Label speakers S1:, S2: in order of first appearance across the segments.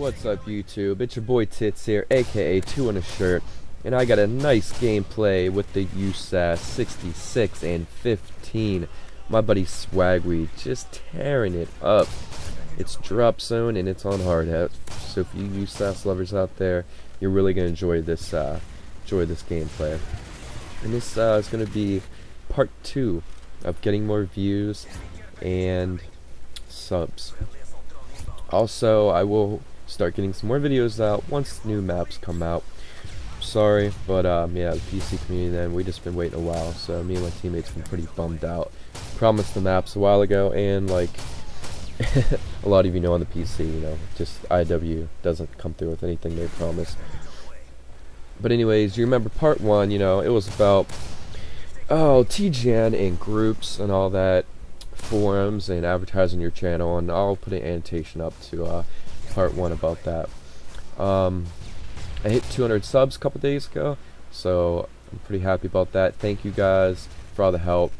S1: What's up, YouTube? It's your boy Tits here, aka 2 in a shirt, and I got a nice gameplay with the USAS 66 and 15. My buddy Swagweed just tearing it up. It's drop zone and it's on Hardhat, so if you USAS lovers out there, you're really gonna enjoy this gameplay. And this is gonna be part 2 of getting more views and subs. Also, I will start getting some more videos out once new maps come out. Sorry, but yeah, the PC community, then we just been waiting a while, so me and my teammates been pretty bummed out. Promised the maps a while ago, and like a lot of you know, on the PC, you know, just IW doesn't come through with anything they promise. But anyways, you remember part 1, you know, it was about TGN and groups and all that, forums and advertising your channel, and I'll put an annotation up to part 1 about that. I hit 200 subs a couple days ago, so I'm pretty happy about that. Thank you guys for all the help.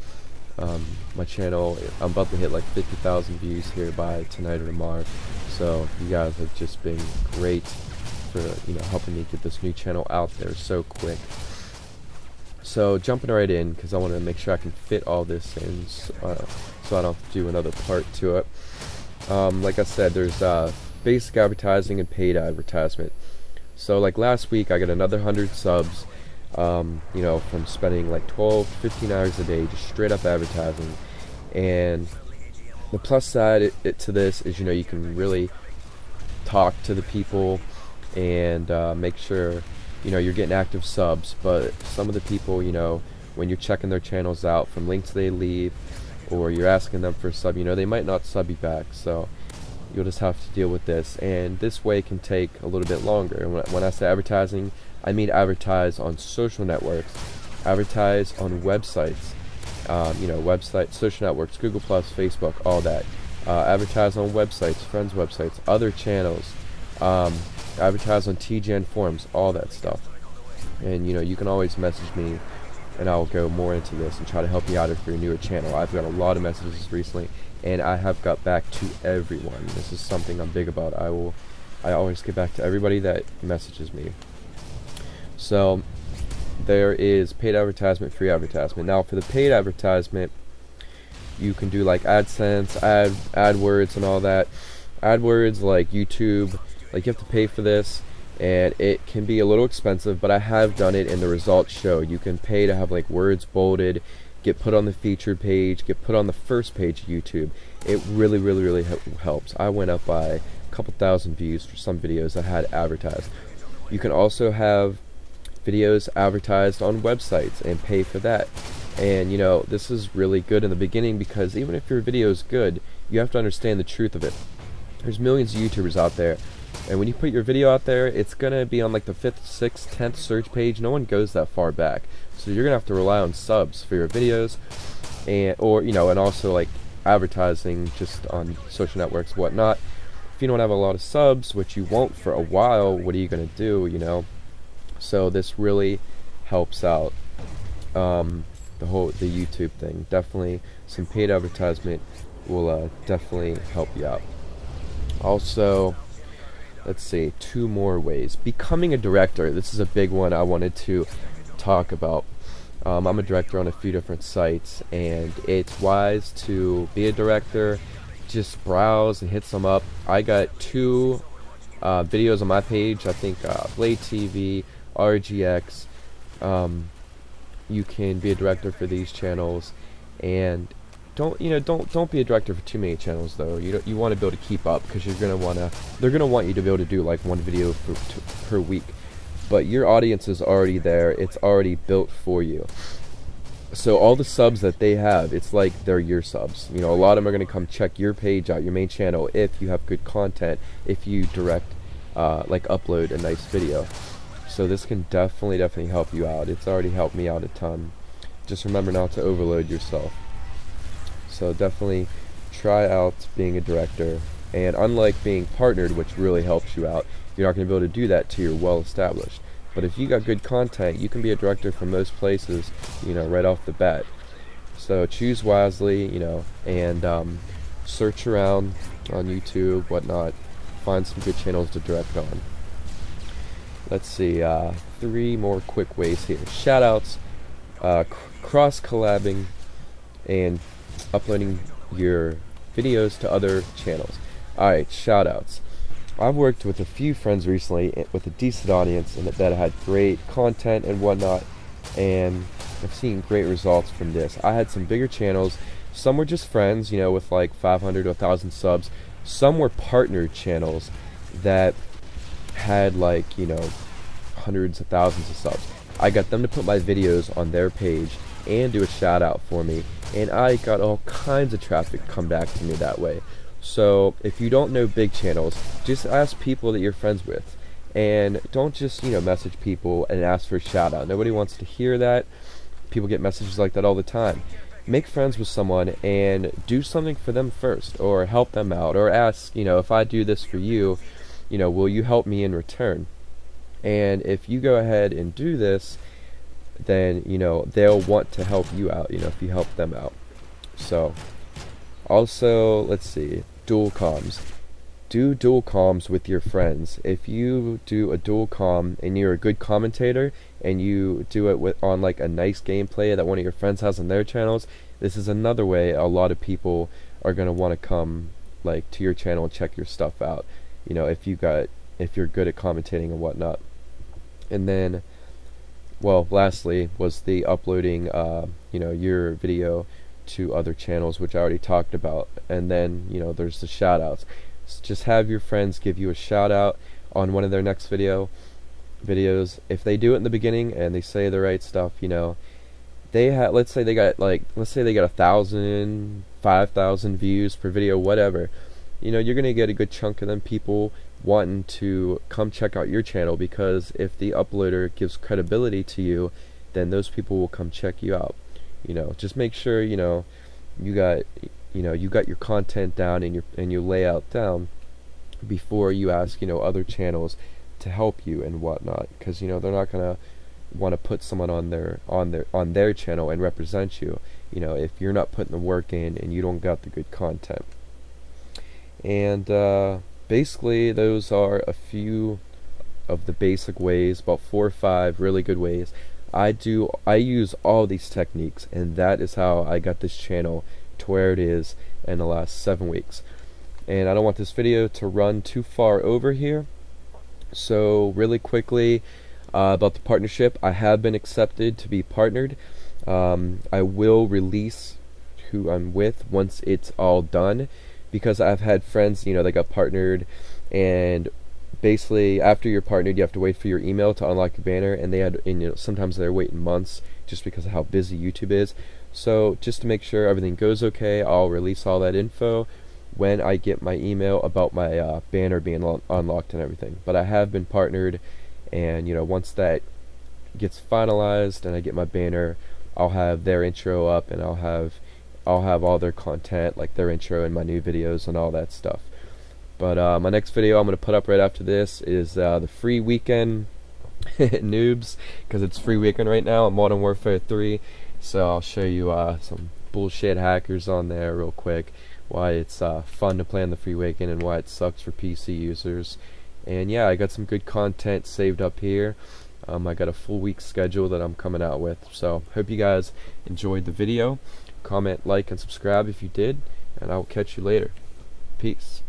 S1: My channel, I'm about to hit like 50,000 views here by tonight or tomorrow, so you guys have just been great for, you know, helping me get this new channel out there so quick. So jumping right in, because I want to make sure I can fit all this in, so I don't have to do another part to it. Like I said, there's basic advertising and paid advertisement. So like last week, I got another 100 subs, you know, from spending like 12-15 hours a day just straight up advertising. And the plus side to this is, you know, you can really talk to the people and make sure, you know, you're getting active subs. But some of the people, you know, when you're checking their channels out from links they leave, or you're asking them for a sub, you know, they might not sub you back, so you'll just have to deal with this. And this way can take a little bit longer. And when I say advertising, I mean advertise on social networks, advertise on websites, you know, websites, social networks, Google+, Facebook, all that. Advertise on websites, friends' websites, other channels, advertise on TGN forums, all that stuff. And you know, you can always message me and I'll go more into this and try to help you out if you're a newer channel. I've got a lot of messages recently, and I have got back to everyone. This is something I'm big about. I always get back to everybody that messages me. So there is paid advertisement, free advertisement. Now for the paid advertisement, you can do like AdSense, AdWords and all that. AdWords, like YouTube, like you have to pay for this, and it can be a little expensive, but I have done it and the results show. You can pay to have like words bolded, get put on the featured page, get put on the first page of YouTube. It really helps. I went up by a couple thousand views for some videos that had advertised. You can also have videos advertised on websites and pay for that. And you know, this is really good in the beginning, because even if your video is good, you have to understand the truth of it. There's millions of YouTubers out there, and when you put your video out there, it's gonna be on like the 5th, 6th, 10th search page. No one goes that far back, so you're gonna have to rely on subs for your videos, and or you know, and also like advertising just on social networks, whatnot. If you don't have a lot of subs, which you won't for a while, what are you gonna do? You know, so this really helps out the YouTube thing. Definitely some paid advertisement will definitely help you out. Also, let's see, 2 more ways. Becoming a director. This is a big one I wanted to talk about. I'm a director on a few different sites, and it's wise to be a director. Just browse and hit some up. I got 2 videos on my page. I think Blade TV, RGX. You can be a director for these channels, and don't be a director for too many channels though. You want to be able to keep up, because they're gonna want you to be able to do like 1 video per week. But your audience is already there. It's already built for you. So all the subs that they have, it's like they're your subs. You know, a lot of them are gonna come check your page out, your main channel, if you have good content, if you direct, like upload a nice video. So this can definitely help you out. It's already helped me out a ton. Just remember not to overload yourself. So definitely try out being a director. And unlike being partnered, which really helps you out, you're not going to be able to do that till you're well established. But if you got good content, you can be a director for most places, you know, right off the bat. So choose wisely, you know, and search around on YouTube, whatnot, find some good channels to direct on. Let's see, 3 more quick ways here. Shoutouts, cross-collabing, and uploading your videos to other channels. Alright, shoutouts. I've worked with a few friends recently with a decent audience and that had great content and whatnot, and I've seen great results from this. I had some bigger channels. Some were just friends, you know, with like 500 to 1,000 subs. Some were partnered channels that had like, you know, hundreds of thousands of subs. I got them to put my videos on their page and do a shout out for me, and I got all kinds of traffic come back to me that way. So if you don't know big channels, just ask people that you're friends with, and don't just, you know, message people and ask for a shout out. Nobody wants to hear that. People get messages like that all the time. Make friends with someone and do something for them first, or help them out, or ask, you know, if I do this for you, you know, will you help me in return? And if you go ahead and do this, then, you know, they'll want to help you out, you know, if you help them out. So also, let's see, dual comms. Do dual comms with your friends. If you do a dual comm and you're a good commentator and you do it on like a nice gameplay that one of your friends has on their channels, this is another way a lot of people are going to want to come like to your channel and check your stuff out, you know, if you're good at commentating and whatnot. And then, well, lastly was the uploading you know, your video to other channels, which I already talked about. And then, you know, there's the shout outs. So just have your friends give you a shout out on one of their next videos. If they do it in the beginning and they say the right stuff, you know, they have, let's say they got 1,000, 5,000 views per video, whatever, you know, you're gonna get a good chunk of them people wanting to come check out your channel, because if the uploader gives credibility to you, then those people will come check you out. You know, just make sure, you know, you got your content down and your layout down before you ask, you know, other channels to help you and whatnot, because, you know, they're not gonna want to put someone on their channel and represent you, you know, if you're not putting the work in and you don't got the good content. And basically those are a few of the basic ways, about 4 or 5 really good ways. I use all these techniques, and that is how I got this channel to where it is in the last 7 weeks. And I don't want this video to run too far over here, so really quickly about the partnership. I have been accepted to be partnered. I will release who I'm with once it's all done, because I've had friends, you know, they got partnered, and basically after you're partnered you have to wait for your email to unlock your banner, and you know, sometimes they're waiting months just because of how busy YouTube is. So just to make sure everything goes okay, I'll release all that info when I get my email about my banner being unlocked and everything. But I have been partnered, and, you know, once that gets finalized and I get my banner, I'll have their intro up, and I'll have all their content, like their intro and my new videos and all that stuff. But my next video I'm going to put up right after this is the free weekend noobs, because it's free weekend right now on Modern Warfare 3. So I'll show you some bullshit hackers on there real quick, why it's fun to play on the free weekend and why it sucks for PC users. And yeah, I got some good content saved up here. I got a full week schedule that I'm coming out with. So hope you guys enjoyed the video. Comment, like, and subscribe if you did, and I'll catch you later. Peace.